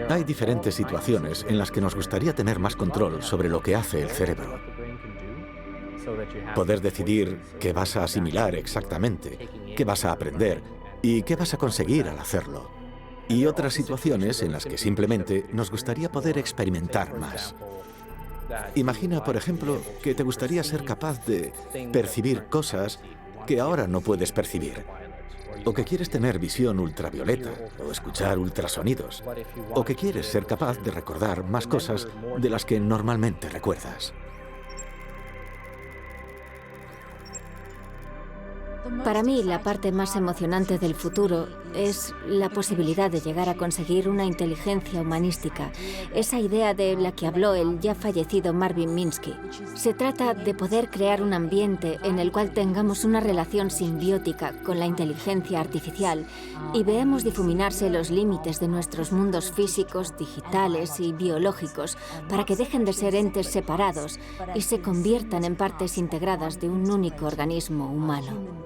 Hay diferentes situaciones en las que nos gustaría tener más control sobre lo que hace el cerebro. Poder decidir qué vas a asimilar exactamente, qué vas a aprender y qué vas a conseguir al hacerlo. Y otras situaciones en las que simplemente nos gustaría poder experimentar más. Imagina, por ejemplo, que te gustaría ser capaz de percibir cosas que ahora no puedes percibir. O que quieres tener visión ultravioleta, o escuchar ultrasonidos. O que quieres ser capaz de recordar más cosas de las que normalmente recuerdas. Para mí, la parte más emocionante del futuro es la posibilidad de llegar a conseguir una inteligencia humanística. Esa idea de la que habló el ya fallecido Marvin Minsky. Se trata de poder crear un ambiente en el cual tengamos una relación simbiótica con la inteligencia artificial y veamos difuminarse los límites de nuestros mundos físicos, digitales y biológicos para que dejen de ser entes separados y se conviertan en partes integradas de un único organismo humano.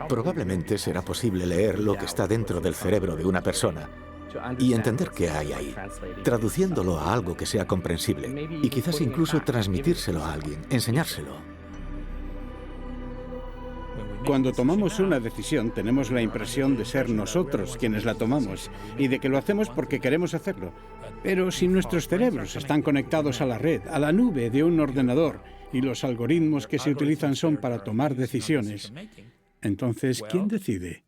Probablemente será posible leer lo que está dentro del cerebro de una persona y entender qué hay ahí, traduciéndolo a algo que sea comprensible y quizás incluso transmitírselo a alguien, enseñárselo. Cuando tomamos una decisión, tenemos la impresión de ser nosotros quienes la tomamos y de que lo hacemos porque queremos hacerlo. Pero si nuestros cerebros están conectados a la red, a la nube de un ordenador, y los algoritmos que se utilizan son para tomar decisiones, entonces, ¿quién decide?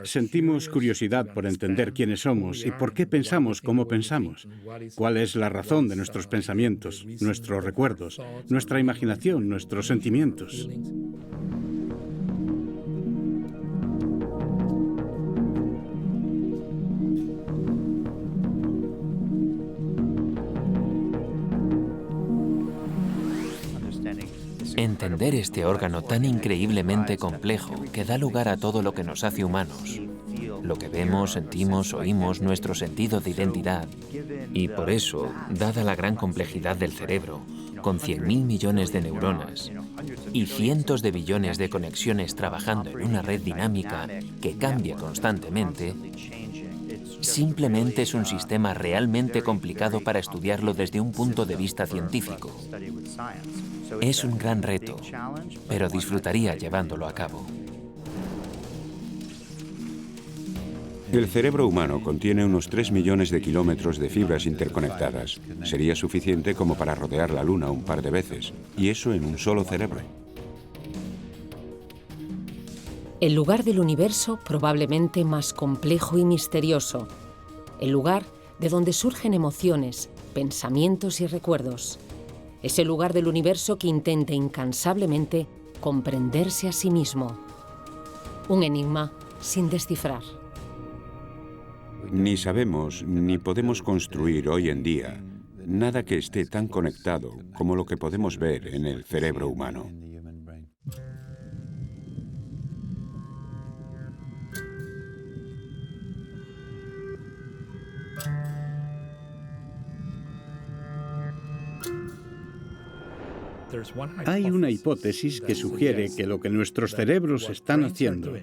Sentimos curiosidad por entender quiénes somos y por qué pensamos como pensamos. ¿Cuál es la razón de nuestros pensamientos, nuestros recuerdos, nuestra imaginación, nuestros sentimientos? Entender este órgano tan increíblemente complejo que da lugar a todo lo que nos hace humanos, lo que vemos, sentimos, oímos, nuestro sentido de identidad. Y por eso, dada la gran complejidad del cerebro, con 100.000 millones de neuronas y cientos de billones de conexiones trabajando en una red dinámica que cambia constantemente, simplemente es un sistema realmente complicado para estudiarlo desde un punto de vista científico. Es un gran reto, pero disfrutaría llevándolo a cabo. El cerebro humano contiene unos 3 millones de kilómetros de fibras interconectadas. Sería suficiente como para rodear la Luna un par de veces, y eso en un solo cerebro. El lugar del universo probablemente más complejo y misterioso. El lugar de donde surgen emociones, pensamientos y recuerdos. Es el lugar del universo que intenta incansablemente comprenderse a sí mismo. Un enigma sin descifrar. Ni sabemos ni podemos construir hoy en día nada que esté tan conectado como lo que podemos ver en el cerebro humano. Hay una hipótesis que sugiere que lo que nuestros cerebros están haciendo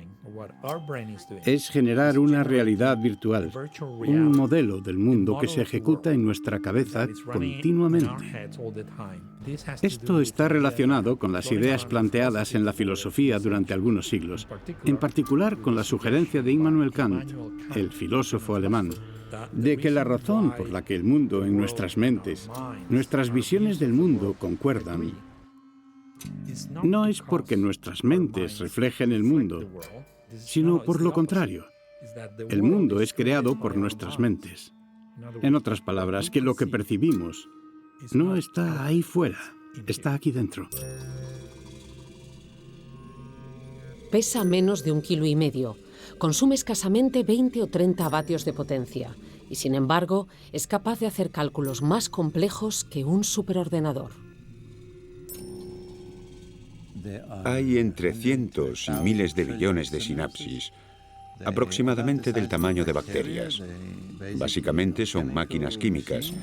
es generar una realidad virtual, un modelo del mundo que se ejecuta en nuestra cabeza continuamente. Esto está relacionado con las ideas planteadas en la filosofía durante algunos siglos, en particular con la sugerencia de Immanuel Kant, el filósofo alemán, de que la razón por la que el mundo en nuestras mentes, nuestras visiones del mundo concuerdan, no es porque nuestras mentes reflejen el mundo, sino por lo contrario. El mundo es creado por nuestras mentes. En otras palabras, que lo que percibimos no está ahí fuera, está aquí dentro. Pesa menos de 1,5 kg. Consume escasamente 20 o 30 vatios de potencia. Y sin embargo, es capaz de hacer cálculos más complejos que un superordenador. Hay entre cientos y miles de billones de sinapsis, aproximadamente del tamaño de bacterias. Básicamente son máquinas químicas.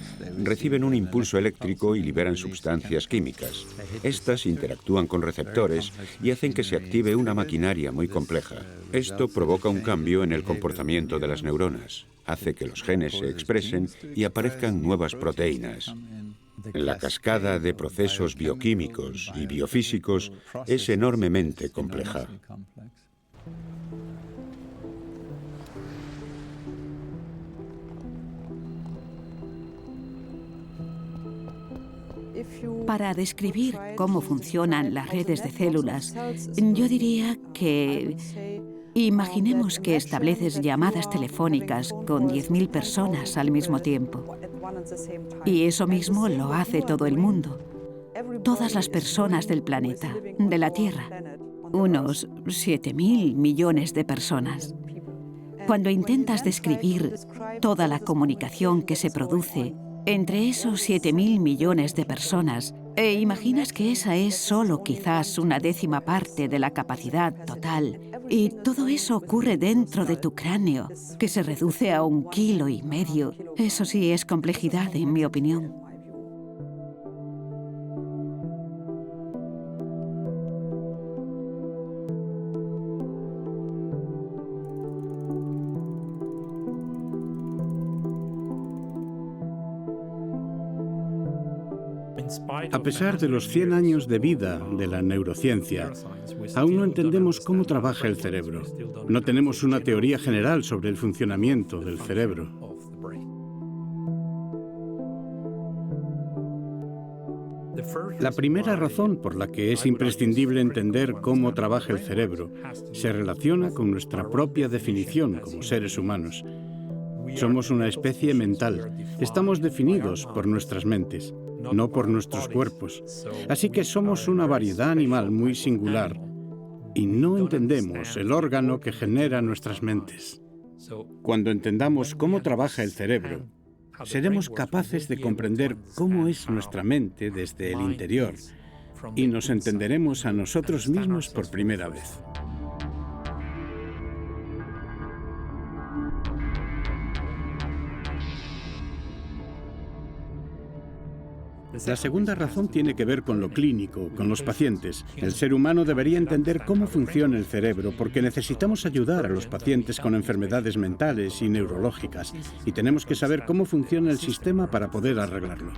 Reciben un impulso eléctrico y liberan sustancias químicas. Estas interactúan con receptores y hacen que se active una maquinaria muy compleja. Esto provoca un cambio en el comportamiento de las neuronas. Hace que los genes se expresen y aparezcan nuevas proteínas. La cascada de procesos bioquímicos y biofísicos es enormemente compleja. Para describir cómo funcionan las redes de células, yo diría que imaginemos que estableces llamadas telefónicas con 10.000 personas al mismo tiempo. Y eso mismo lo hace todo el mundo. Todas las personas del planeta, de la Tierra. Unos 7.000 millones de personas. Cuando intentas describir toda la comunicación que se produce entre esos 7.000 millones de personas, e imaginas que esa es solo quizás una 10ª parte de la capacidad total, y todo eso ocurre dentro de tu cráneo, que se reduce a 1,5 kg. Eso sí es complejidad, en mi opinión. A pesar de los 100 años de vida de la neurociencia, aún no entendemos cómo trabaja el cerebro. No tenemos una teoría general sobre el funcionamiento del cerebro. La primera razón por la que es imprescindible entender cómo trabaja el cerebro se relaciona con nuestra propia definición como seres humanos. Somos una especie mental. Estamos definidos por nuestras mentes, no por nuestros cuerpos. Así que somos una variedad animal muy singular y no entendemos el órgano que genera nuestras mentes. Cuando entendamos cómo trabaja el cerebro, seremos capaces de comprender cómo es nuestra mente desde el interior y nos entenderemos a nosotros mismos por primera vez. La segunda razón tiene que ver con lo clínico, con los pacientes. El ser humano debería entender cómo funciona el cerebro porque necesitamos ayudar a los pacientes con enfermedades mentales y neurológicas y tenemos que saber cómo funciona el sistema para poder arreglarlo.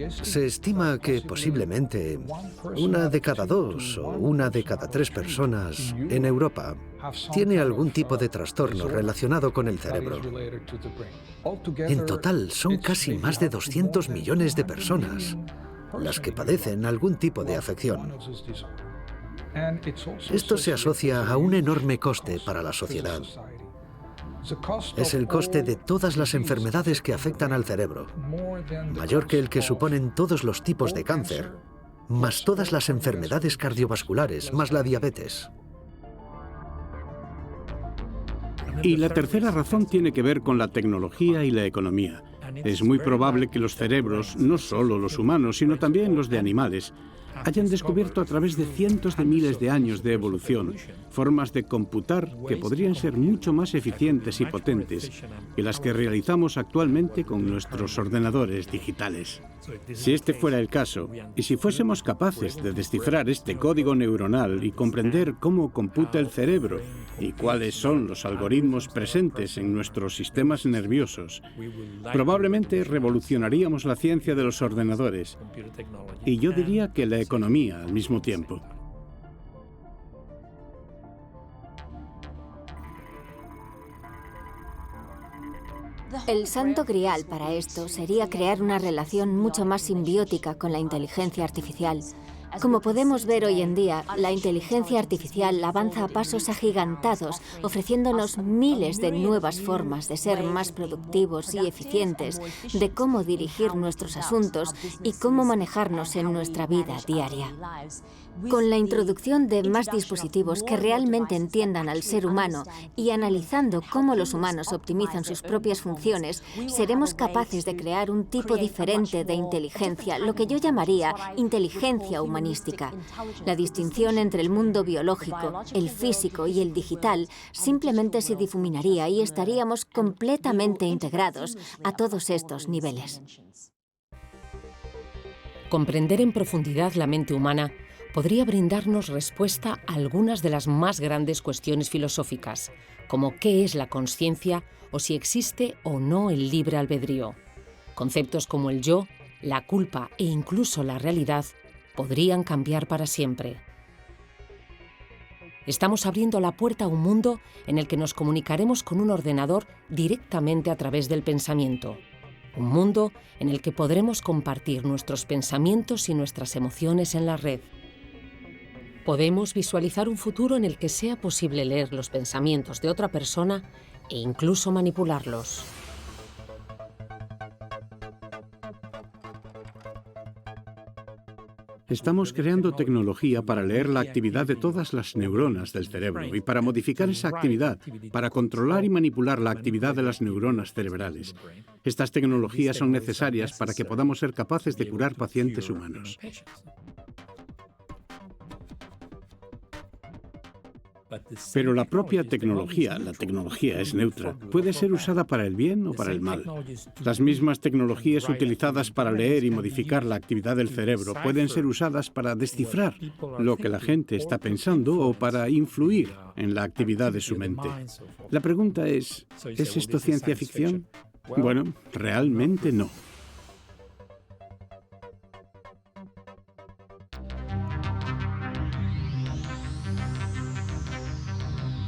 Se estima que posiblemente 1 de cada 2 o 1 de cada 3 personas en Europa tiene algún tipo de trastorno relacionado con el cerebro. En total, son casi más de 200 millones de personas las que padecen algún tipo de afección. Esto se asocia a un enorme coste para la sociedad. Es el coste de todas las enfermedades que afectan al cerebro, mayor que el que suponen todos los tipos de cáncer, más todas las enfermedades cardiovasculares, más la diabetes. Y la tercera razón tiene que ver con la tecnología y la economía. Es muy probable que los cerebros, no solo los humanos, sino también los de animales, hayan descubierto a través de cientos de miles de años de evolución formas de computar que podrían ser mucho más eficientes y potentes que las que realizamos actualmente con nuestros ordenadores digitales. Si este fuera el caso, y si fuésemos capaces de descifrar este código neuronal y comprender cómo computa el cerebro y cuáles son los algoritmos presentes en nuestros sistemas nerviosos, probablemente revolucionaríamos la ciencia de los ordenadores y yo diría que la economía al mismo tiempo. El santo grial para esto sería crear una relación mucho más simbiótica con la inteligencia artificial. Como podemos ver hoy en día, la inteligencia artificial avanza a pasos agigantados, ofreciéndonos miles de nuevas formas de ser más productivos y eficientes, de cómo dirigir nuestros asuntos y cómo manejarnos en nuestra vida diaria. Con la introducción de más dispositivos que realmente entiendan al ser humano y analizando cómo los humanos optimizan sus propias funciones, seremos capaces de crear un tipo diferente de inteligencia, lo que yo llamaría inteligencia humanística. La distinción entre el mundo biológico, el físico y el digital simplemente se difuminaría y estaríamos completamente integrados a todos estos niveles. Comprender en profundidad la mente humana podría brindarnos respuesta a algunas de las más grandes cuestiones filosóficas, como qué es la consciencia o si existe o no el libre albedrío. Conceptos como el yo, la culpa e incluso la realidad podrían cambiar para siempre. Estamos abriendo la puerta a un mundo en el que nos comunicaremos con un ordenador directamente a través del pensamiento. Un mundo en el que podremos compartir nuestros pensamientos y nuestras emociones en la red. Podemos visualizar un futuro en el que sea posible leer los pensamientos de otra persona e incluso manipularlos. Estamos creando tecnología para leer la actividad de todas las neuronas del cerebro y para modificar esa actividad, para controlar y manipular la actividad de las neuronas cerebrales. Estas tecnologías son necesarias para que podamos ser capaces de curar pacientes humanos. Pero la propia tecnología, la tecnología es neutra, puede ser usada para el bien o para el mal. Las mismas tecnologías utilizadas para leer y modificar la actividad del cerebro pueden ser usadas para descifrar lo que la gente está pensando o para influir en la actividad de su mente. La pregunta ¿es esto ciencia ficción? Bueno, realmente no.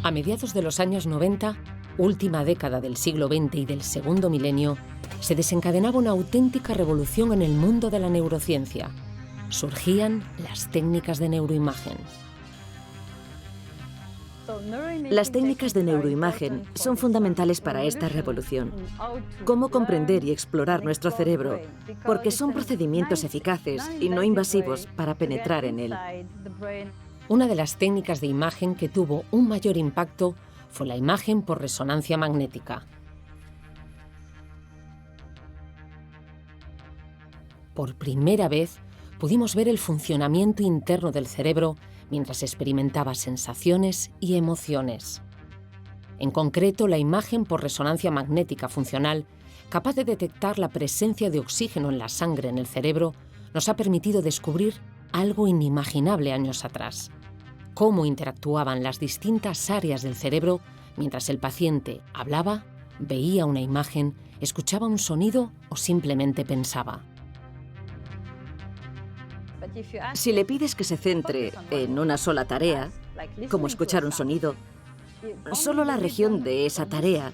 A mediados de los años 90, última década del siglo XX y del segundo milenio, se desencadenaba una auténtica revolución en el mundo de la neurociencia. Surgían las técnicas de neuroimagen. Las técnicas de neuroimagen son fundamentales para esta revolución. Cómo comprender y explorar nuestro cerebro, porque son procedimientos eficaces y no invasivos para penetrar en él. Una de las técnicas de imagen que tuvo un mayor impacto fue la imagen por resonancia magnética. Por primera vez pudimos ver el funcionamiento interno del cerebro mientras experimentaba sensaciones y emociones. En concreto, la imagen por resonancia magnética funcional, capaz de detectar la presencia de oxígeno en la sangre en el cerebro, nos ha permitido descubrir algo inimaginable años atrás: cómo interactuaban las distintas áreas del cerebro mientras el paciente hablaba, veía una imagen, escuchaba un sonido o simplemente pensaba. Si le pides que se centre en una sola tarea, como escuchar un sonido, solo la región de esa tarea,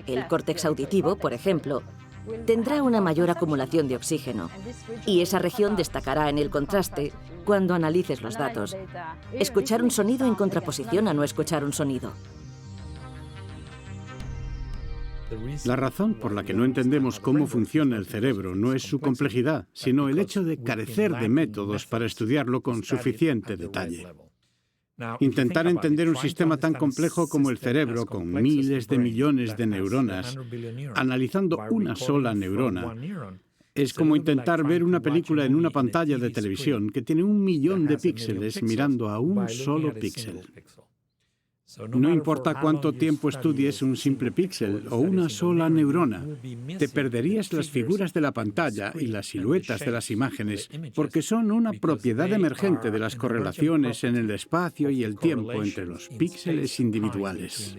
el córtex auditivo, por ejemplo, tendrá una mayor acumulación de oxígeno y esa región destacará en el contraste cuando analices los datos. Escuchar un sonido en contraposición a no escuchar un sonido. La razón por la que no entendemos cómo funciona el cerebro no es su complejidad, sino el hecho de carecer de métodos para estudiarlo con suficiente detalle. Intentar entender un sistema tan complejo como el cerebro, con miles de millones de neuronas, analizando una sola neurona, es como intentar ver una película en una pantalla de televisión que tiene 1 millón de píxeles mirando a un solo píxel. No importa cuánto tiempo estudies un simple píxel o una sola neurona, te perderías las figuras de la pantalla y las siluetas de las imágenes, porque son una propiedad emergente de las correlaciones en el espacio y el tiempo entre los píxeles individuales.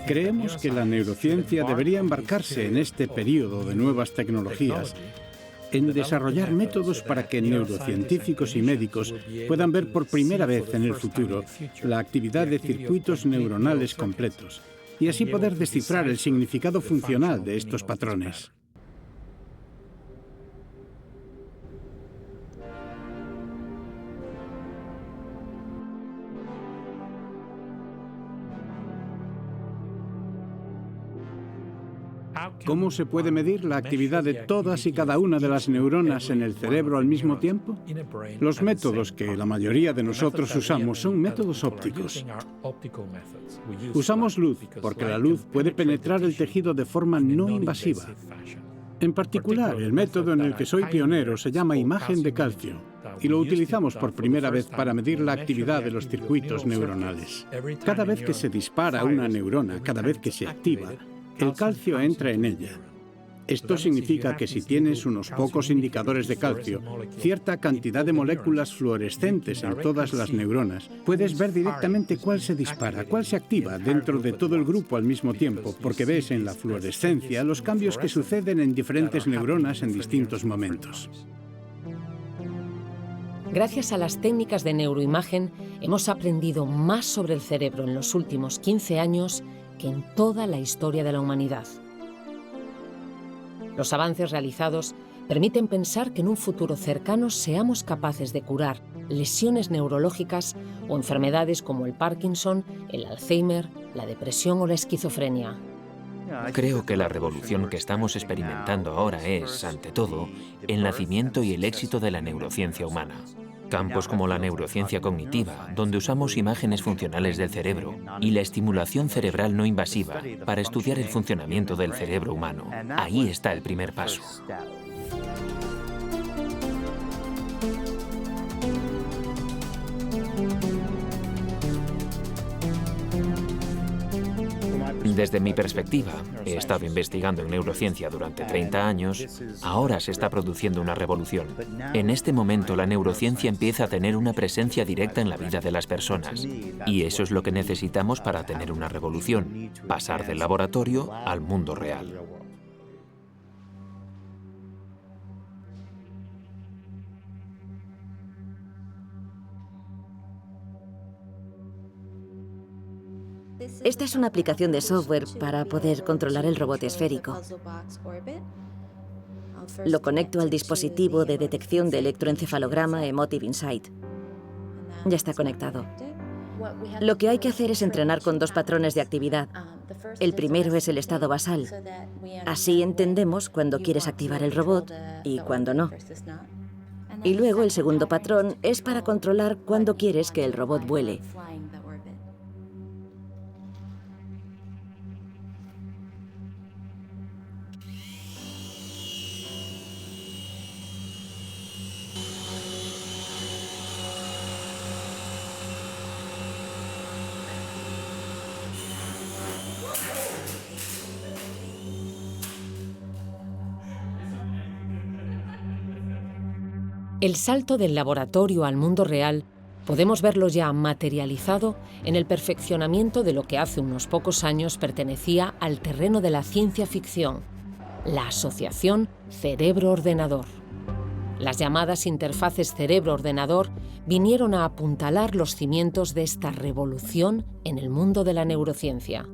Creemos que la neurociencia debería embarcarse en este periodo de nuevas tecnologías, en desarrollar métodos para que neurocientíficos y médicos puedan ver por primera vez en el futuro la actividad de circuitos neuronales completos y así poder descifrar el significado funcional de estos patrones. ¿Cómo se puede medir la actividad de todas y cada una de las neuronas en el cerebro al mismo tiempo? Los métodos que la mayoría de nosotros usamos son métodos ópticos. Usamos luz porque la luz puede penetrar el tejido de forma no invasiva. En particular, el método en el que soy pionero se llama imagen de calcio y lo utilizamos por primera vez para medir la actividad de los circuitos neuronales. Cada vez que se dispara una neurona, cada vez que se activa, el calcio entra en ella. Esto significa que si tienes unos pocos indicadores de calcio, cierta cantidad de moléculas fluorescentes en todas las neuronas, puedes ver directamente cuál se dispara, cuál se activa dentro de todo el grupo al mismo tiempo, porque ves en la fluorescencia los cambios que suceden en diferentes neuronas en distintos momentos. Gracias a las técnicas de neuroimagen, hemos aprendido más sobre el cerebro en los últimos 15 años que en toda la historia de la humanidad. Los avances realizados permiten pensar que en un futuro cercano seamos capaces de curar lesiones neurológicas o enfermedades como el Parkinson, el Alzheimer, la depresión o la esquizofrenia. Creo que la revolución que estamos experimentando ahora es, ante todo, el nacimiento y el éxito de la neurociencia humana. Campos como la neurociencia cognitiva, donde usamos imágenes funcionales del cerebro, y la estimulación cerebral no invasiva para estudiar el funcionamiento del cerebro humano. Ahí está el primer paso. Desde mi perspectiva, he estado investigando en neurociencia durante 30 años, ahora se está produciendo una revolución. En este momento la neurociencia empieza a tener una presencia directa en la vida de las personas, y eso es lo que necesitamos para tener una revolución, pasar del laboratorio al mundo real. Esta es una aplicación de software para poder controlar el robot esférico. Lo conecto al dispositivo de detección de electroencefalograma Emotive Insight. Ya está conectado. Lo que hay que hacer es entrenar con dos patrones de actividad. El primero es el estado basal. Así entendemos cuándo quieres activar el robot y cuándo no. Y luego el segundo patrón es para controlar cuándo quieres que el robot vuele. El salto del laboratorio al mundo real podemos verlo ya materializado en el perfeccionamiento de lo que hace unos pocos años pertenecía al terreno de la ciencia ficción, la asociación cerebro-ordenador. Las llamadas interfaces cerebro-ordenador vinieron a apuntalar los cimientos de esta revolución en el mundo de la neurociencia.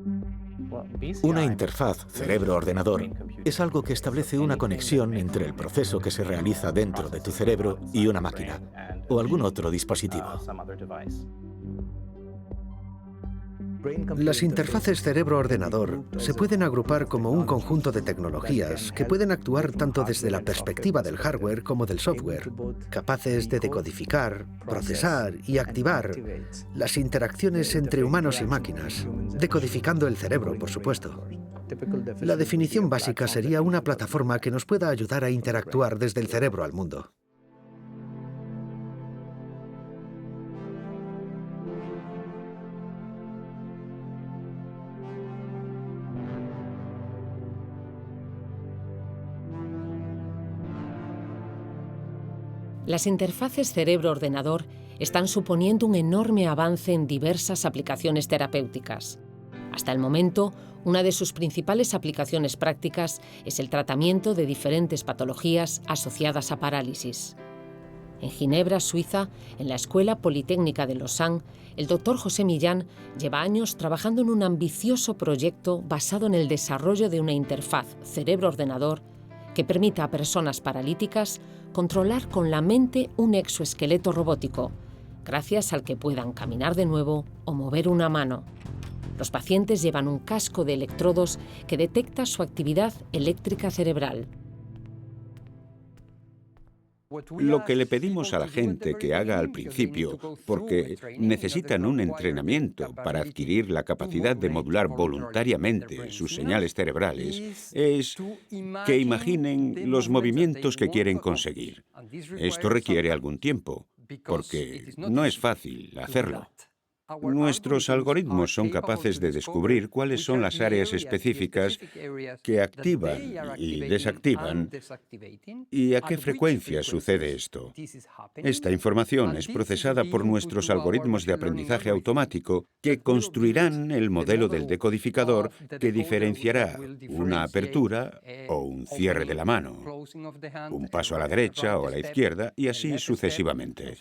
Una interfaz cerebro-ordenador es algo que establece una conexión entre el proceso que se realiza dentro de tu cerebro y una máquina o algún otro dispositivo. Las interfaces cerebro-ordenador se pueden agrupar como un conjunto de tecnologías que pueden actuar tanto desde la perspectiva del hardware como del software, capaces de decodificar, procesar y activar las interacciones entre humanos y máquinas, decodificando el cerebro, por supuesto. La definición básica sería una plataforma que nos pueda ayudar a interactuar desde el cerebro al mundo. Las interfaces cerebro-ordenador están suponiendo un enorme avance en diversas aplicaciones terapéuticas. Hasta el momento, una de sus principales aplicaciones prácticas es el tratamiento de diferentes patologías asociadas a parálisis. En Ginebra, Suiza, en la Escuela Politécnica de Lausanne, el doctor José Millán lleva años trabajando en un ambicioso proyecto basado en el desarrollo de una interfaz cerebro-ordenador que permita a personas paralíticas controlar con la mente un exoesqueleto robótico, gracias al que puedan caminar de nuevo o mover una mano. Los pacientes llevan un casco de electrodos que detecta su actividad eléctrica cerebral. Lo que le pedimos a la gente que haga al principio, porque necesitan un entrenamiento para adquirir la capacidad de modular voluntariamente sus señales cerebrales, es que imaginen los movimientos que quieren conseguir. Esto requiere algún tiempo, porque no es fácil hacerlo. Nuestros algoritmos son capaces de descubrir cuáles son las áreas específicas que activan y desactivan y a qué frecuencia sucede esto. Esta información es procesada por nuestros algoritmos de aprendizaje automático que construirán el modelo del decodificador que diferenciará una apertura o un cierre de la mano, un paso a la derecha o a la izquierda y así sucesivamente.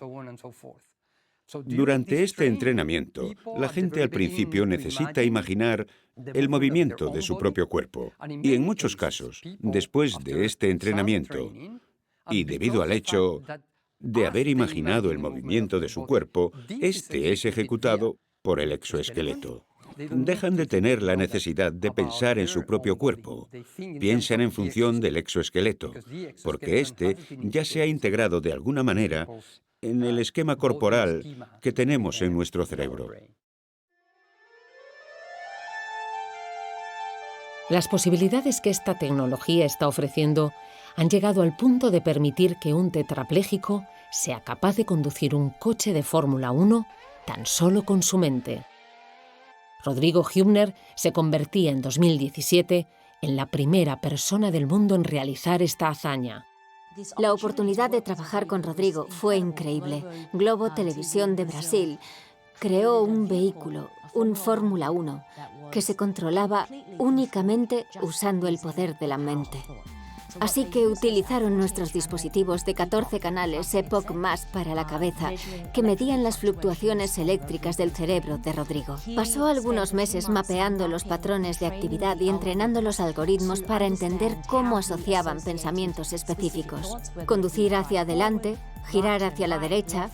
Durante este entrenamiento, la gente al principio necesita imaginar el movimiento de su propio cuerpo. Y en muchos casos, después de este entrenamiento, y debido al hecho de haber imaginado el movimiento de su cuerpo, este es ejecutado por el exoesqueleto. Dejan de tener la necesidad de pensar en su propio cuerpo. Piensan en función del exoesqueleto, porque este ya se ha integrado de alguna manera en el esquema corporal que tenemos en nuestro cerebro. Las posibilidades que esta tecnología está ofreciendo han llegado al punto de permitir que un tetrapléjico sea capaz de conducir un coche de Fórmula 1 tan solo con su mente. Rodrigo Hübner se convertía en 2017 en la primera persona del mundo en realizar esta hazaña. La oportunidad de trabajar con Rodrigo fue increíble. Globo Televisión de Brasil creó un vehículo, un Fórmula 1, que se controlaba únicamente usando el poder de la mente. Así que utilizaron nuestros dispositivos de 14 canales Epoch Más para la cabeza, que medían las fluctuaciones eléctricas del cerebro de Rodrigo. Pasó algunos meses mapeando los patrones de actividad y entrenando los algoritmos para entender cómo asociaban pensamientos específicos. Conducir hacia adelante, girar hacia la derecha,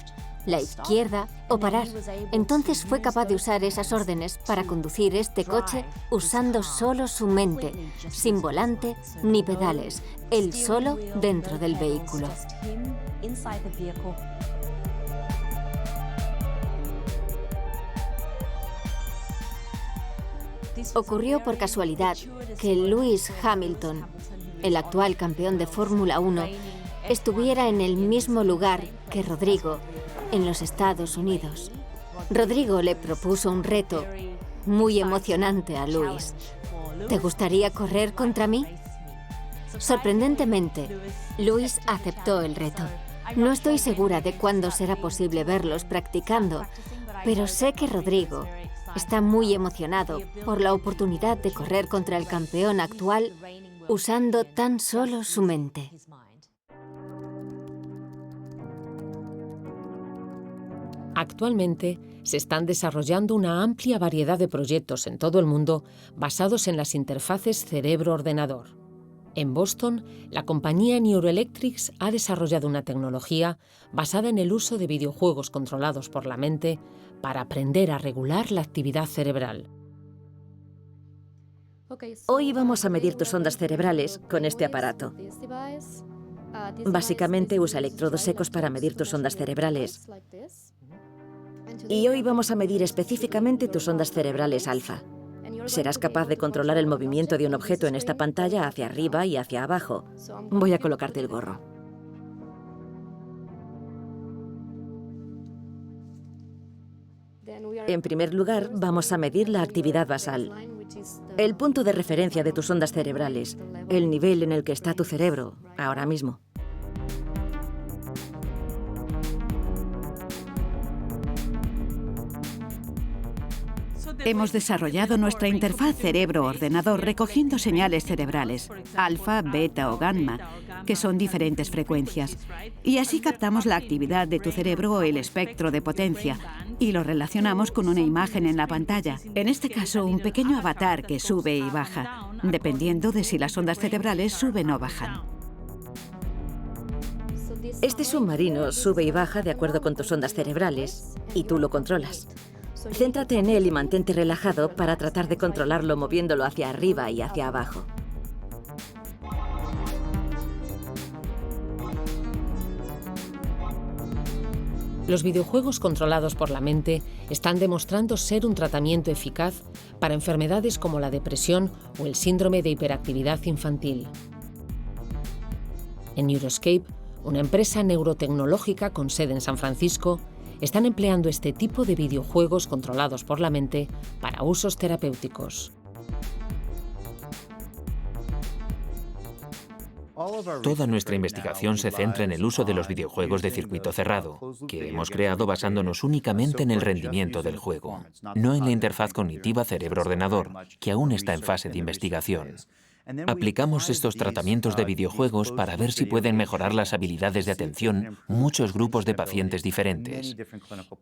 la izquierda o parar. Entonces fue capaz de usar esas órdenes para conducir este coche usando solo su mente, sin volante ni pedales, él solo dentro del vehículo. Ocurrió por casualidad que Lewis Hamilton, el actual campeón de Fórmula 1, estuviera en el mismo lugar que Rodrigo, en los Estados Unidos. Rodrigo le propuso un reto muy emocionante a Lewis. ¿Te gustaría correr contra mí? Sorprendentemente, Lewis aceptó el reto. No estoy segura de cuándo será posible verlos practicando, pero sé que Rodrigo está muy emocionado por la oportunidad de correr contra el campeón actual usando tan solo su mente. Actualmente se están desarrollando una amplia variedad de proyectos en todo el mundo basados en las interfaces cerebro-ordenador. En Boston, la compañía Neuroelectrics ha desarrollado una tecnología basada en el uso de videojuegos controlados por la mente para aprender a regular la actividad cerebral. Hoy vamos a medir tus ondas cerebrales con este aparato. Básicamente usa electrodos secos para medir tus ondas cerebrales. Y hoy vamos a medir específicamente tus ondas cerebrales alfa. Serás capaz de controlar el movimiento de un objeto en esta pantalla hacia arriba y hacia abajo. Voy a colocarte el gorro. En primer lugar, vamos a medir la actividad basal, el punto de referencia de tus ondas cerebrales, el nivel en el que está tu cerebro ahora mismo. Hemos desarrollado nuestra interfaz cerebro-ordenador recogiendo señales cerebrales, alfa, beta o gamma, que son diferentes frecuencias. Y así captamos la actividad de tu cerebro o el espectro de potencia y lo relacionamos con una imagen en la pantalla. En este caso, un pequeño avatar que sube y baja, dependiendo de si las ondas cerebrales suben o bajan. Este submarino sube y baja de acuerdo con tus ondas cerebrales y tú lo controlas. Céntrate en él y mantente relajado para tratar de controlarlo moviéndolo hacia arriba y hacia abajo. Los videojuegos controlados por la mente están demostrando ser un tratamiento eficaz para enfermedades como la depresión o el síndrome de hiperactividad infantil. En Neuroscape, una empresa neurotecnológica con sede en San Francisco, están empleando este tipo de videojuegos controlados por la mente para usos terapéuticos. Toda nuestra investigación se centra en el uso de los videojuegos de circuito cerrado, que hemos creado basándonos únicamente en el rendimiento del juego, no en la interfaz cognitiva cerebro-ordenador, que aún está en fase de investigación. Aplicamos estos tratamientos de videojuegos para ver si pueden mejorar las habilidades de atención muchos grupos de pacientes diferentes,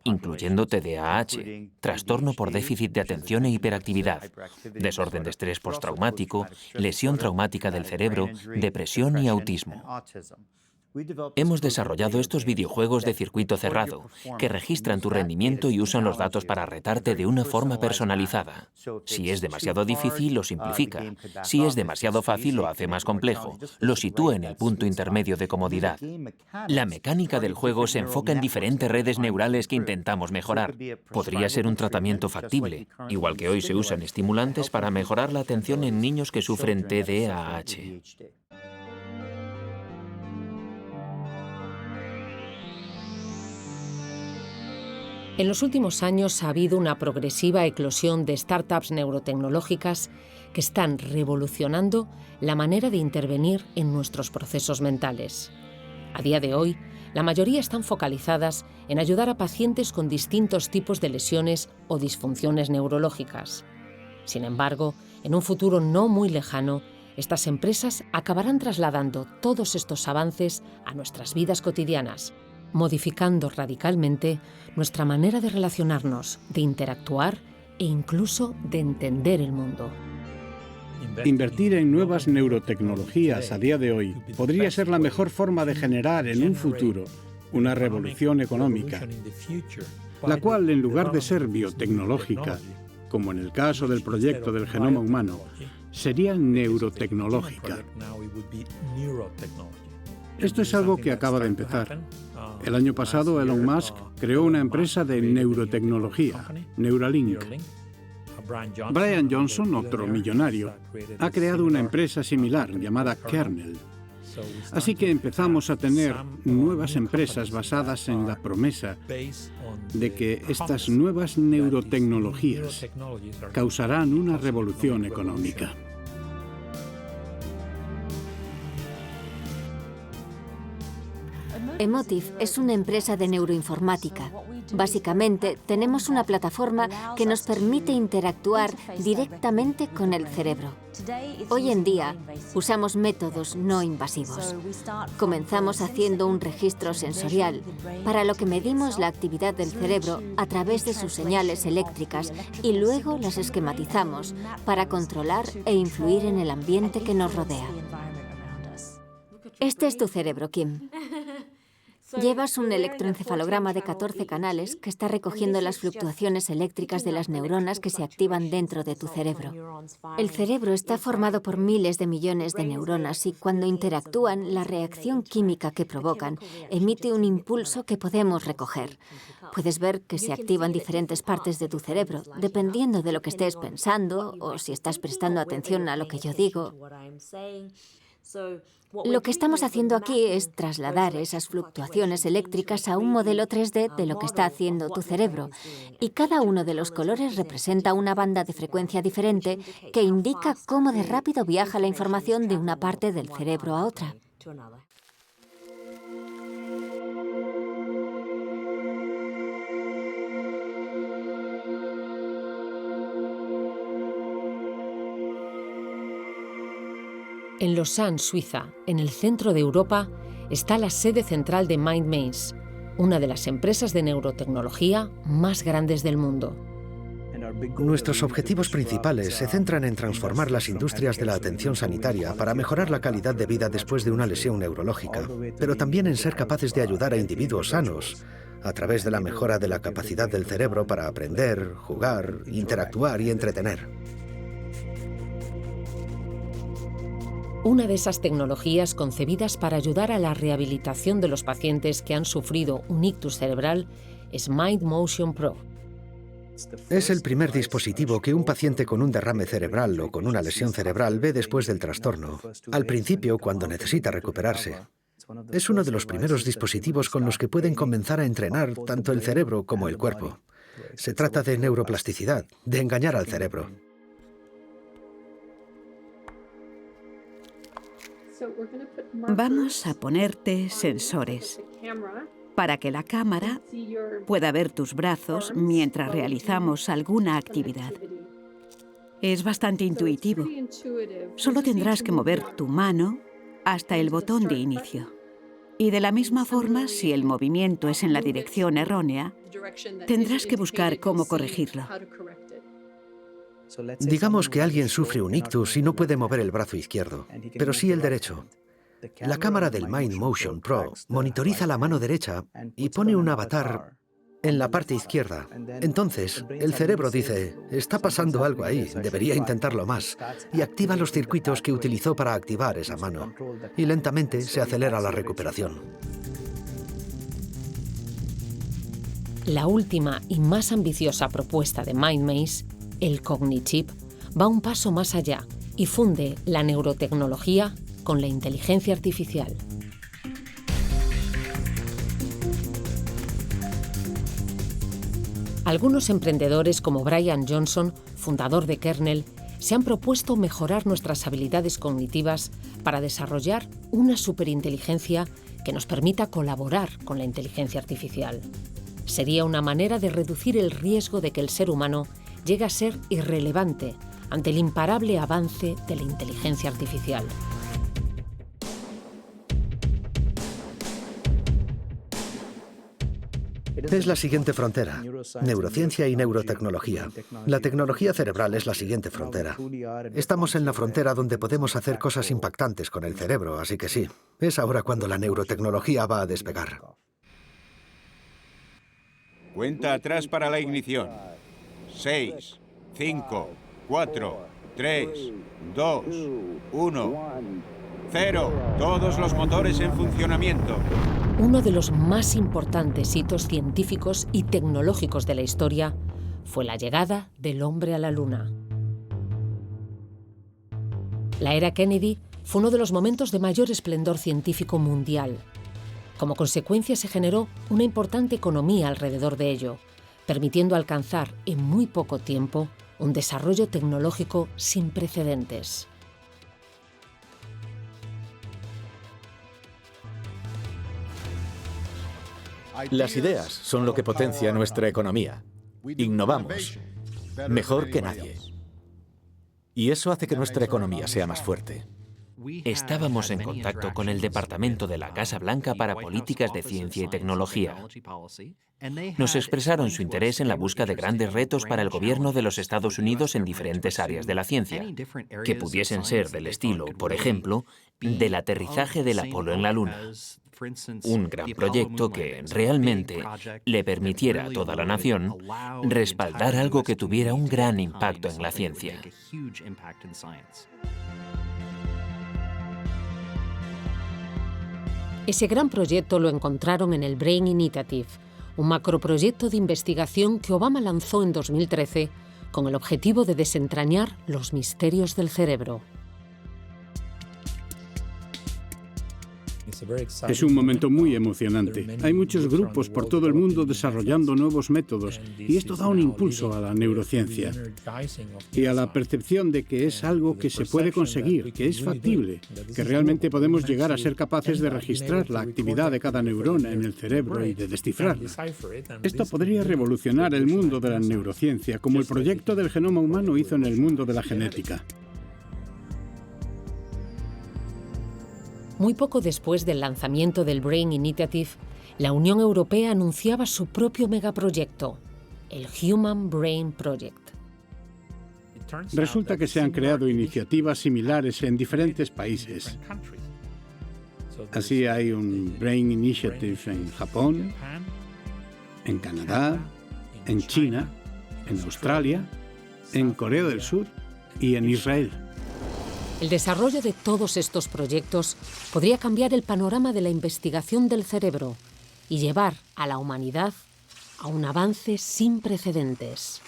incluyendo TDAH, trastorno por déficit de atención e hiperactividad, desorden de estrés postraumático, lesión traumática del cerebro, depresión y autismo. Hemos desarrollado estos videojuegos de circuito cerrado, que registran tu rendimiento y usan los datos para retarte de una forma personalizada. Si es demasiado difícil, lo simplifica. Si es demasiado fácil, lo hace más complejo. Lo sitúa en el punto intermedio de comodidad. La mecánica del juego se enfoca en diferentes redes neurales que intentamos mejorar. Podría ser un tratamiento factible, igual que hoy se usan estimulantes para mejorar la atención en niños que sufren TDAH. En los últimos años ha habido una progresiva eclosión de startups neurotecnológicas que están revolucionando la manera de intervenir en nuestros procesos mentales. A día de hoy, la mayoría están focalizadas en ayudar a pacientes con distintos tipos de lesiones o disfunciones neurológicas. Sin embargo, en un futuro no muy lejano, estas empresas acabarán trasladando todos estos avances a nuestras vidas cotidianas, modificando radicalmente nuestra manera de relacionarnos, de interactuar e incluso de entender el mundo. Invertir en nuevas neurotecnologías a día de hoy podría ser la mejor forma de generar en un futuro una revolución económica, la cual, en lugar de ser biotecnológica, como en el caso del proyecto del genoma humano, sería neurotecnológica. Esto es algo que acaba de empezar. El año pasado, Elon Musk creó una empresa de neurotecnología, Neuralink. Brian Johnson, otro millonario, ha creado una empresa similar llamada Kernel. Así que empezamos a tener nuevas empresas basadas en la promesa de que estas nuevas neurotecnologías causarán una revolución económica. Emotiv es una empresa de neuroinformática. Básicamente, tenemos una plataforma que nos permite interactuar directamente con el cerebro. Hoy en día, usamos métodos no invasivos. Comenzamos haciendo un registro sensorial, para lo que medimos la actividad del cerebro a través de sus señales eléctricas y luego las esquematizamos para controlar e influir en el ambiente que nos rodea. Este es tu cerebro, Kim. Llevas un electroencefalograma de 14 canales que está recogiendo las fluctuaciones eléctricas de las neuronas que se activan dentro de tu cerebro. El cerebro está formado por miles de millones de neuronas y cuando interactúan, la reacción química que provocan emite un impulso que podemos recoger. Puedes ver que se activan diferentes partes de tu cerebro, dependiendo de lo que estés pensando o si estás prestando atención a lo que yo digo. Lo que estamos haciendo aquí es trasladar esas fluctuaciones eléctricas a un modelo 3D de lo que está haciendo tu cerebro. Y cada uno de los colores representa una banda de frecuencia diferente que indica cómo de rápido viaja la información de una parte del cerebro a otra. En Lausanne, Suiza, en el centro de Europa, está la sede central de MindMaze, una de las empresas de neurotecnología más grandes del mundo. Nuestros objetivos principales se centran en transformar las industrias de la atención sanitaria para mejorar la calidad de vida después de una lesión neurológica, pero también en ser capaces de ayudar a individuos sanos a través de la mejora de la capacidad del cerebro para aprender, jugar, interactuar y entretener. Una de esas tecnologías concebidas para ayudar a la rehabilitación de los pacientes que han sufrido un ictus cerebral es MindMotion Pro. Es el primer dispositivo que un paciente con un derrame cerebral o con una lesión cerebral ve después del trastorno, al principio cuando necesita recuperarse. Es uno de los primeros dispositivos con los que pueden comenzar a entrenar tanto el cerebro como el cuerpo. Se trata de neuroplasticidad, de engañar al cerebro. Vamos a ponerte sensores para que la cámara pueda ver tus brazos mientras realizamos alguna actividad. Es bastante intuitivo. Solo tendrás que mover tu mano hasta el botón de inicio. Y de la misma forma, si el movimiento es en la dirección errónea, tendrás que buscar cómo corregirlo. Digamos que alguien sufre un ictus y no puede mover el brazo izquierdo, pero sí el derecho. La cámara del MindMotion Pro monitoriza la mano derecha y pone un avatar en la parte izquierda. Entonces, el cerebro dice, está pasando algo ahí, debería intentarlo más, y activa los circuitos que utilizó para activar esa mano. Y lentamente se acelera la recuperación. La última y más ambiciosa propuesta de MindMaze, el Cognichip, va un paso más allá y funde la neurotecnología con la inteligencia artificial. Algunos emprendedores como Brian Johnson, fundador de Kernel, se han propuesto mejorar nuestras habilidades cognitivas para desarrollar una superinteligencia que nos permita colaborar con la inteligencia artificial. Sería una manera de reducir el riesgo de que el ser humano llegue a ser irrelevante ante el imparable avance de la inteligencia artificial. Es la siguiente frontera, neurociencia y neurotecnología. La tecnología cerebral es la siguiente frontera. Estamos en la frontera donde podemos hacer cosas impactantes con el cerebro, así que sí, es ahora cuando la neurotecnología va a despegar. Cuenta atrás para la ignición. 6, 5, 4, 3, 2, 1... ¡Cero! Todos los motores en funcionamiento. Uno de los más importantes hitos científicos y tecnológicos de la historia fue la llegada del hombre a la Luna. La era Kennedy fue uno de los momentos de mayor esplendor científico mundial. Como consecuencia se generó una importante economía alrededor de ello, permitiendo alcanzar en muy poco tiempo un desarrollo tecnológico sin precedentes. Las ideas son lo que potencia nuestra economía. Innovamos mejor que nadie. Y eso hace que nuestra economía sea más fuerte. Estábamos en contacto con el Departamento de la Casa Blanca para Políticas de Ciencia y Tecnología. Nos expresaron su interés en la búsqueda de grandes retos para el gobierno de los Estados Unidos en diferentes áreas de la ciencia, que pudiesen ser del estilo, por ejemplo, del aterrizaje del Apolo en la Luna. Un gran proyecto que realmente le permitiera a toda la nación respaldar algo que tuviera un gran impacto en la ciencia. Ese gran proyecto lo encontraron en el Brain Initiative, un macroproyecto de investigación que Obama lanzó en 2013 con el objetivo de desentrañar los misterios del cerebro. Es un momento muy emocionante. Hay muchos grupos por todo el mundo desarrollando nuevos métodos y esto da un impulso a la neurociencia y a la percepción de que es algo que se puede conseguir, que es factible, que realmente podemos llegar a ser capaces de registrar la actividad de cada neurona en el cerebro y de descifrarla. Esto podría revolucionar el mundo de la neurociencia, como el proyecto del genoma humano hizo en el mundo de la genética. Muy poco después del lanzamiento del Brain Initiative, la Unión Europea anunciaba su propio megaproyecto, el Human Brain Project. Resulta que se han creado iniciativas similares en diferentes países. Así hay un Brain Initiative en Japón, en Canadá, en China, en Australia, en Corea del Sur y en Israel. El desarrollo de todos estos proyectos podría cambiar el panorama de la investigación del cerebro y llevar a la humanidad a un avance sin precedentes.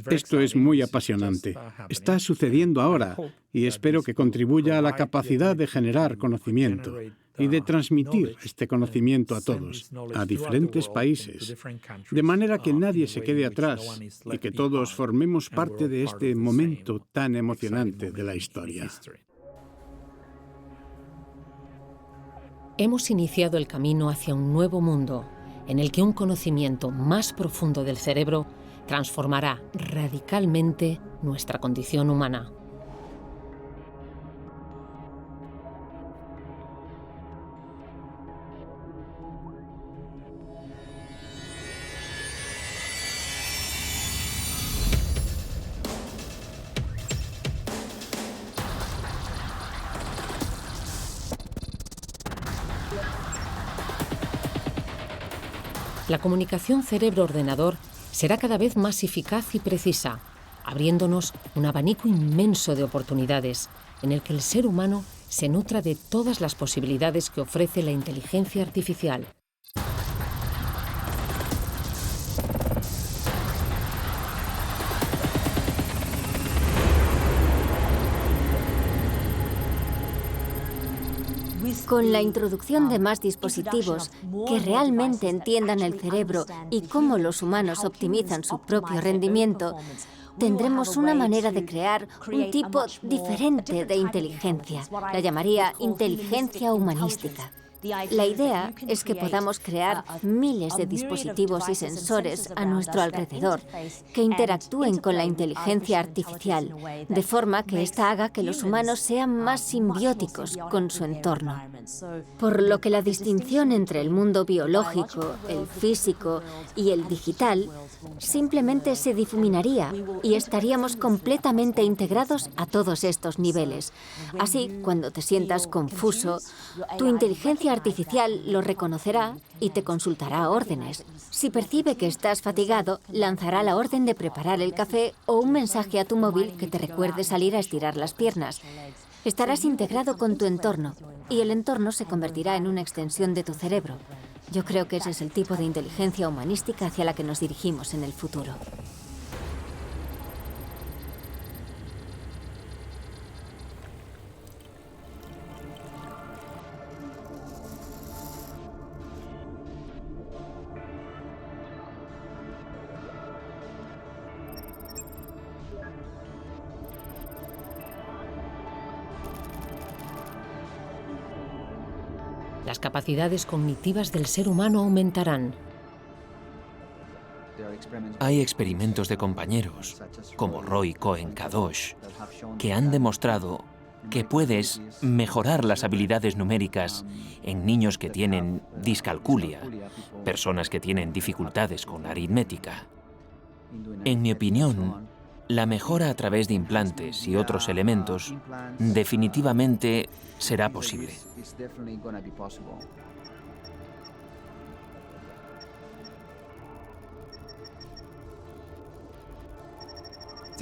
Esto es muy apasionante. Está sucediendo ahora y espero que contribuya a la capacidad de generar conocimiento y de transmitir este conocimiento a todos, a diferentes países, de manera que nadie se quede atrás y que todos formemos parte de este momento tan emocionante de la historia. Hemos iniciado el camino hacia un nuevo mundo en el que un conocimiento más profundo del cerebro transformará radicalmente nuestra condición humana. La comunicación cerebro-ordenador será cada vez más eficaz y precisa, abriéndonos un abanico inmenso de oportunidades en el que el ser humano se nutra de todas las posibilidades que ofrece la inteligencia artificial. Con la introducción de más dispositivos que realmente entiendan el cerebro y cómo los humanos optimizan su propio rendimiento, tendremos una manera de crear un tipo diferente de inteligencia. La llamaría inteligencia humanística. La idea es que podamos crear miles de dispositivos y sensores a nuestro alrededor que interactúen con la inteligencia artificial, de forma que ésta haga que los humanos sean más simbióticos con su entorno. Por lo que la distinción entre el mundo biológico, el físico y el digital simplemente se difuminaría y estaríamos completamente integrados a todos estos niveles. Así, cuando te sientas confuso, tu inteligencia artificial lo reconocerá y te consultará órdenes. Si percibe que estás fatigado, lanzará la orden de preparar el café o un mensaje a tu móvil que te recuerde salir a estirar las piernas. Estarás integrado con tu entorno y el entorno se convertirá en una extensión de tu cerebro. Yo creo que ese es el tipo de inteligencia humanística hacia la que nos dirigimos en el futuro. Las capacidades cognitivas del ser humano aumentarán. Hay experimentos de compañeros, como Roy Cohen-Kadosh, que han demostrado que puedes mejorar las habilidades numéricas en niños que tienen discalculia, personas que tienen dificultades con aritmética. En mi opinión, la mejora a través de implantes y otros elementos definitivamente será posible.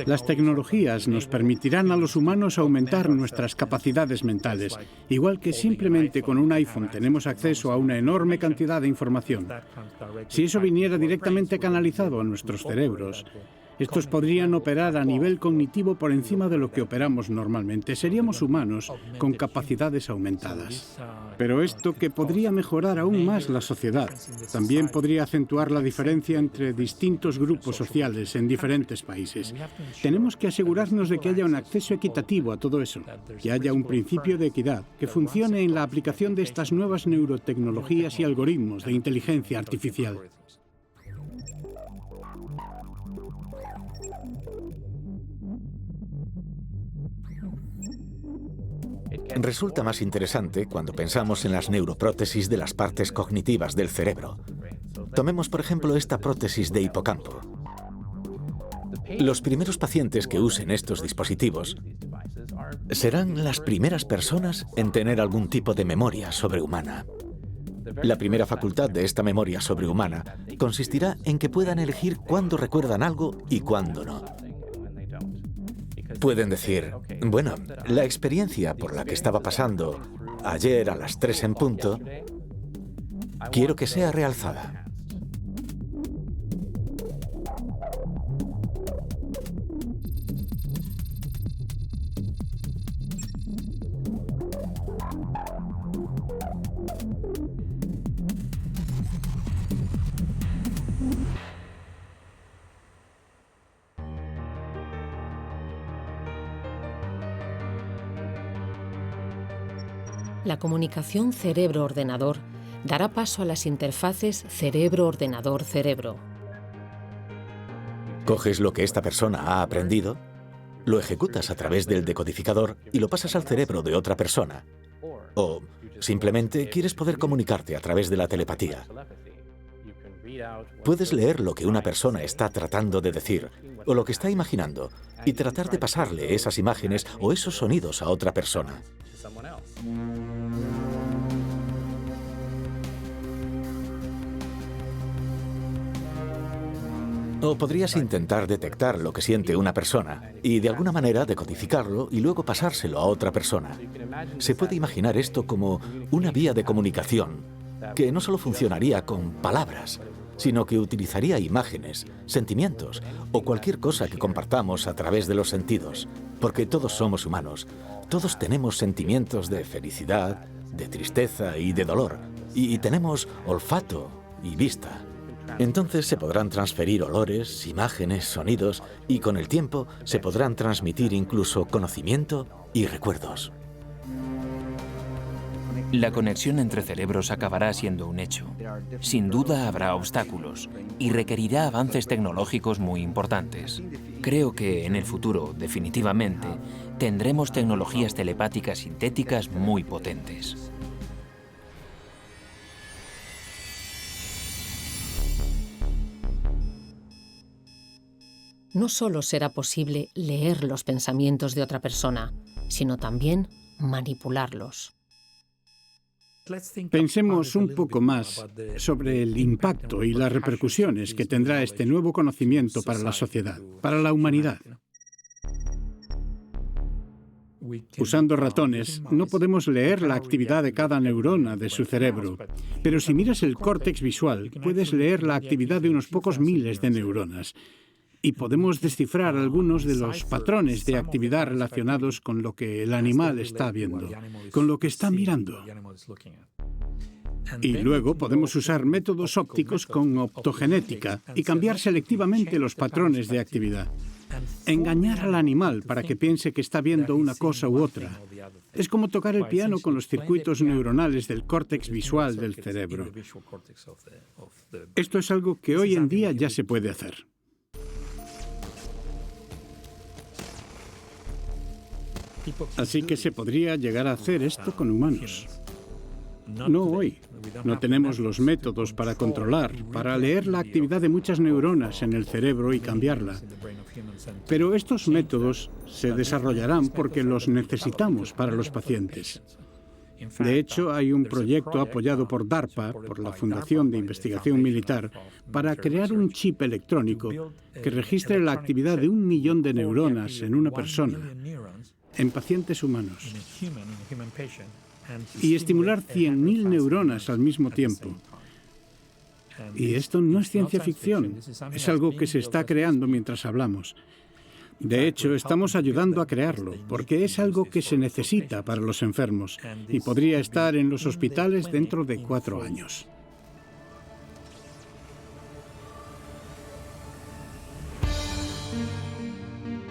Las tecnologías nos permitirán a los humanos aumentar nuestras capacidades mentales, igual que simplemente con un iPhone tenemos acceso a una enorme cantidad de información. Si eso viniera directamente canalizado a nuestros cerebros, estos podrían operar a nivel cognitivo por encima de lo que operamos normalmente. Seríamos humanos con capacidades aumentadas. Pero esto que podría mejorar aún más la sociedad, también podría acentuar la diferencia entre distintos grupos sociales en diferentes países. Tenemos que asegurarnos de que haya un acceso equitativo a todo eso, que haya un principio de equidad, que funcione en la aplicación de estas nuevas neurotecnologías y algoritmos de inteligencia artificial. resulta más interesante cuando pensamos en las neuroprótesis de las partes cognitivas del cerebro. Tomemos, por ejemplo, esta prótesis de hipocampo. Los primeros pacientes que usen estos dispositivos serán las primeras personas en tener algún tipo de memoria sobrehumana. La primera facultad de esta memoria sobrehumana consistirá en que puedan elegir cuándo recuerdan algo y cuándo no. Pueden decir, bueno, la experiencia por la que estaba pasando ayer a las 3 en punto, quiero que sea realzada. La comunicación cerebro-ordenador dará paso a las interfaces cerebro-ordenador-cerebro. Coges lo que esta persona ha aprendido, lo ejecutas a través del decodificador y lo pasas al cerebro de otra persona. O simplemente quieres poder comunicarte a través de la telepatía. Puedes leer lo que una persona está tratando de decir o lo que está imaginando y tratar de pasarle esas imágenes o esos sonidos a otra persona. O podrías intentar detectar lo que siente una persona y de alguna manera decodificarlo y luego pasárselo a otra persona. Se puede imaginar esto como una vía de comunicación que no solo funcionaría con palabras, sino que utilizaría imágenes, sentimientos o cualquier cosa que compartamos a través de los sentidos, porque todos somos humanos, todos tenemos sentimientos de felicidad, de tristeza y de dolor, y tenemos olfato y vista. Entonces se podrán transferir olores, imágenes, sonidos, y con el tiempo se podrán transmitir incluso conocimiento y recuerdos. La conexión entre cerebros acabará siendo un hecho. Sin duda habrá obstáculos y requerirá avances tecnológicos muy importantes. Creo que en el futuro, definitivamente, tendremos tecnologías telepáticas sintéticas muy potentes. No solo será posible leer los pensamientos de otra persona, sino también manipularlos. Pensemos un poco más sobre el impacto y las repercusiones que tendrá este nuevo conocimiento para la sociedad, para la humanidad. Usando ratones, no podemos leer la actividad de cada neurona de su cerebro, pero si miras el córtex visual, puedes leer la actividad de unos pocos miles de neuronas. Y podemos descifrar algunos de los patrones de actividad relacionados con lo que el animal está viendo, con lo que está mirando. Y luego podemos usar métodos ópticos con optogenética y cambiar selectivamente los patrones de actividad. Engañar al animal para que piense que está viendo una cosa u otra. Es como tocar el piano con los circuitos neuronales del córtex visual del cerebro. Esto es algo que hoy en día ya se puede hacer. Así que se podría llegar a hacer esto con humanos. No hoy. No tenemos los métodos para controlar, para leer la actividad de muchas neuronas en el cerebro y cambiarla. Pero estos métodos se desarrollarán porque los necesitamos para los pacientes. De hecho, hay un proyecto apoyado por DARPA, por la Fundación de Investigación Militar, para crear un chip electrónico que registre la actividad de 1 millón de neuronas en una persona, en pacientes humanos, y estimular 100.000 neuronas al mismo tiempo. Y esto no es ciencia ficción, es algo que se está creando mientras hablamos. De hecho, estamos ayudando a crearlo, porque es algo que se necesita para los enfermos y podría estar en los hospitales dentro de 4 años.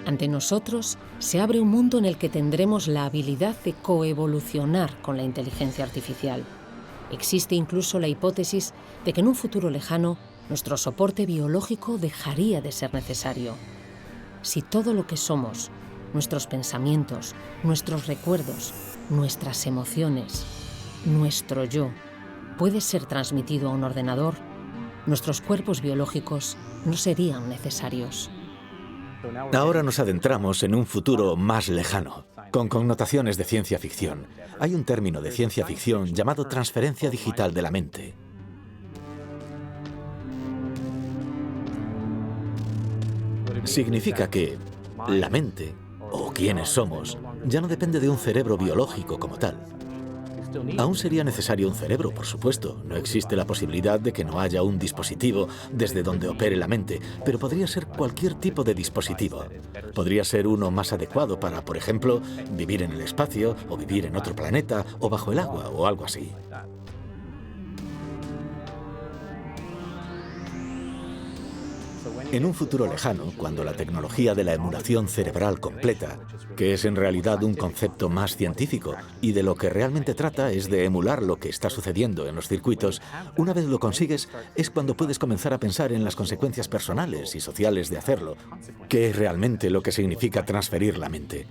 Ante nosotros se abre un mundo en el que tendremos la habilidad de coevolucionar con la inteligencia artificial. Existe incluso la hipótesis de que en un futuro lejano nuestro soporte biológico dejaría de ser necesario. Si todo lo que somos, nuestros pensamientos, nuestros recuerdos, nuestras emociones, nuestro yo, puede ser transmitido a un ordenador, nuestros cuerpos biológicos no serían necesarios. Ahora nos adentramos en un futuro más lejano, con connotaciones de ciencia ficción. Hay un término de ciencia ficción llamado transferencia digital de la mente. Significa que la mente, o quienes somos, ya no depende de un cerebro biológico como tal. Aún sería necesario un cerebro, por supuesto. No existe la posibilidad de que no haya un dispositivo desde donde opere la mente, pero podría ser cualquier tipo de dispositivo. Podría ser uno más adecuado para, por ejemplo, vivir en el espacio, o vivir en otro planeta, o bajo el agua, o algo así. En un futuro lejano, cuando la tecnología de la emulación cerebral completa, que es en realidad un concepto más científico y de lo que realmente trata es de emular lo que está sucediendo en los circuitos, una vez lo consigues es cuando puedes comenzar a pensar en las consecuencias personales y sociales de hacerlo, que es realmente lo que significa transferir la mente.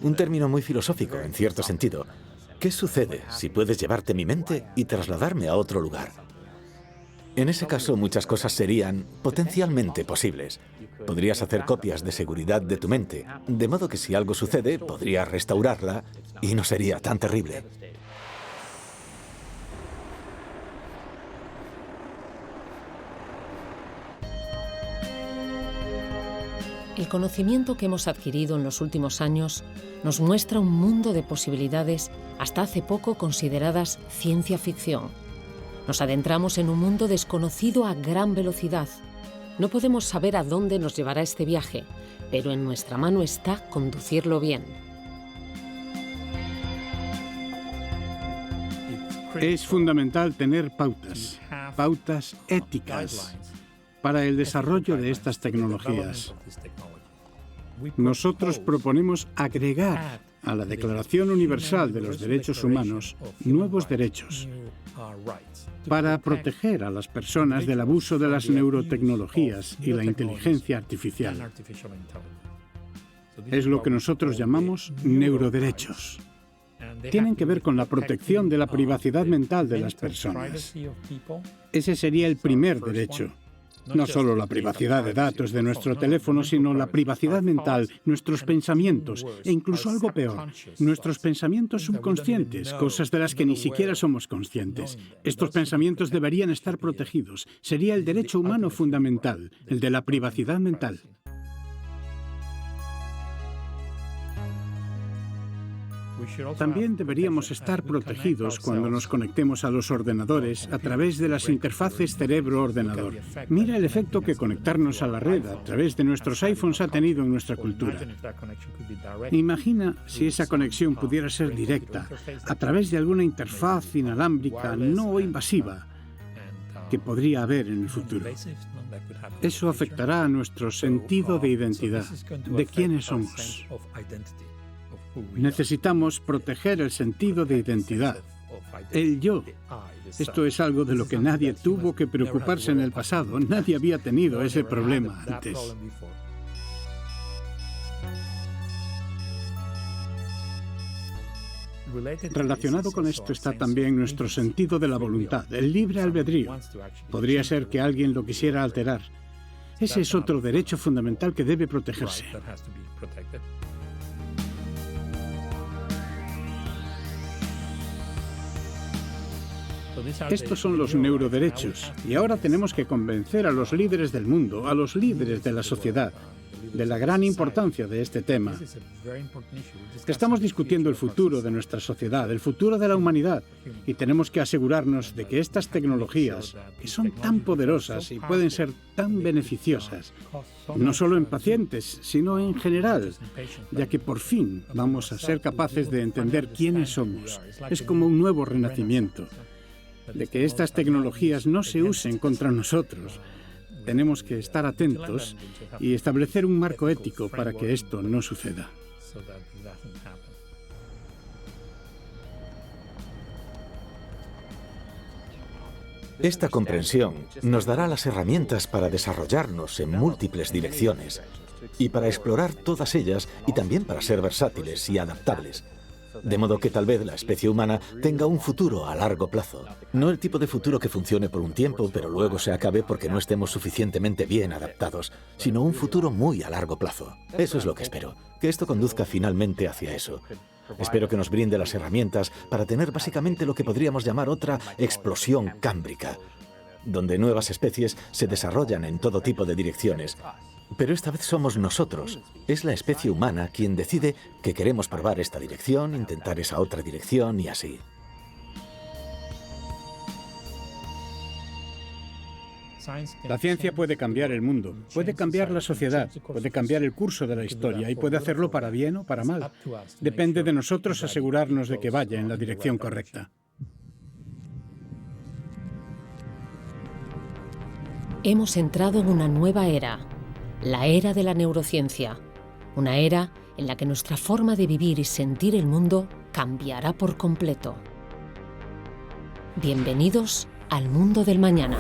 Un término muy filosófico, en cierto sentido. ¿Qué sucede si puedes llevarte mi mente y trasladarme a otro lugar? En ese caso, muchas cosas serían potencialmente posibles. Podrías hacer copias de seguridad de tu mente, de modo que si algo sucede, podrías restaurarla y no sería tan terrible. El conocimiento que hemos adquirido en los últimos años nos muestra un mundo de posibilidades hasta hace poco consideradas ciencia ficción. Nos adentramos en un mundo desconocido a gran velocidad. No podemos saber a dónde nos llevará este viaje, pero en nuestra mano está conducirlo bien. Es fundamental tener pautas éticas para el desarrollo de estas tecnologías. Nosotros proponemos agregar a la Declaración Universal de los Derechos Humanos nuevos derechos para proteger a las personas del abuso de las neurotecnologías y la inteligencia artificial. Es lo que nosotros llamamos neuroderechos. Tienen que ver con la protección de la privacidad mental de las personas. Ese sería el primer derecho. No solo la privacidad de datos de nuestro teléfono, sino la privacidad mental, nuestros pensamientos e incluso algo peor, nuestros pensamientos subconscientes, cosas de las que ni siquiera somos conscientes. Estos pensamientos deberían estar protegidos. Sería el derecho humano fundamental, el de la privacidad mental. También deberíamos estar protegidos cuando nos conectemos a los ordenadores a través de las interfaces cerebro-ordenador. Mira el efecto que conectarnos a la red a través de nuestros iPhones ha tenido en nuestra cultura. Imagina si esa conexión pudiera ser directa, a través de alguna interfaz inalámbrica no invasiva que podría haber en el futuro. Eso afectará a nuestro sentido de identidad, de quiénes somos. Necesitamos proteger el sentido de identidad, el yo. Esto es algo de lo que nadie tuvo que preocuparse en el pasado. Nadie había tenido ese problema antes. Relacionado con esto está también nuestro sentido de la voluntad, el libre albedrío. Podría ser que alguien lo quisiera alterar. Ese es otro derecho fundamental que debe protegerse. Estos son los neuroderechos, y ahora tenemos que convencer a los líderes del mundo, a los líderes de la sociedad, de la gran importancia de este tema. Estamos discutiendo el futuro de nuestra sociedad, el futuro de la humanidad, y tenemos que asegurarnos de que estas tecnologías, que son tan poderosas y pueden ser tan beneficiosas, no solo en pacientes, sino en general, ya que por fin vamos a ser capaces de entender quiénes somos. Es como un nuevo renacimiento, de que estas tecnologías no se usen contra nosotros. Tenemos que estar atentos y establecer un marco ético para que esto no suceda. Esta comprensión nos dará las herramientas para desarrollarnos en múltiples direcciones y para explorar todas ellas y también para ser versátiles y adaptables. De modo que tal vez la especie humana tenga un futuro a largo plazo. No el tipo de futuro que funcione por un tiempo, pero luego se acabe porque no estemos suficientemente bien adaptados, sino un futuro muy a largo plazo. Eso es lo que espero, que esto conduzca finalmente hacia eso. Espero que nos brinde las herramientas para tener básicamente lo que podríamos llamar otra explosión cámbrica, donde nuevas especies se desarrollan en todo tipo de direcciones. Pero esta vez somos nosotros, es la especie humana quien decide que queremos probar esta dirección, intentar esa otra dirección y así. La ciencia puede cambiar el mundo, puede cambiar la sociedad, puede cambiar el curso de la historia y puede hacerlo para bien o para mal. Depende de nosotros asegurarnos de que vaya en la dirección correcta. Hemos entrado en una nueva era, la era de la neurociencia. Una era en la que nuestra forma de vivir y sentir el mundo cambiará por completo. Bienvenidos al mundo del mañana.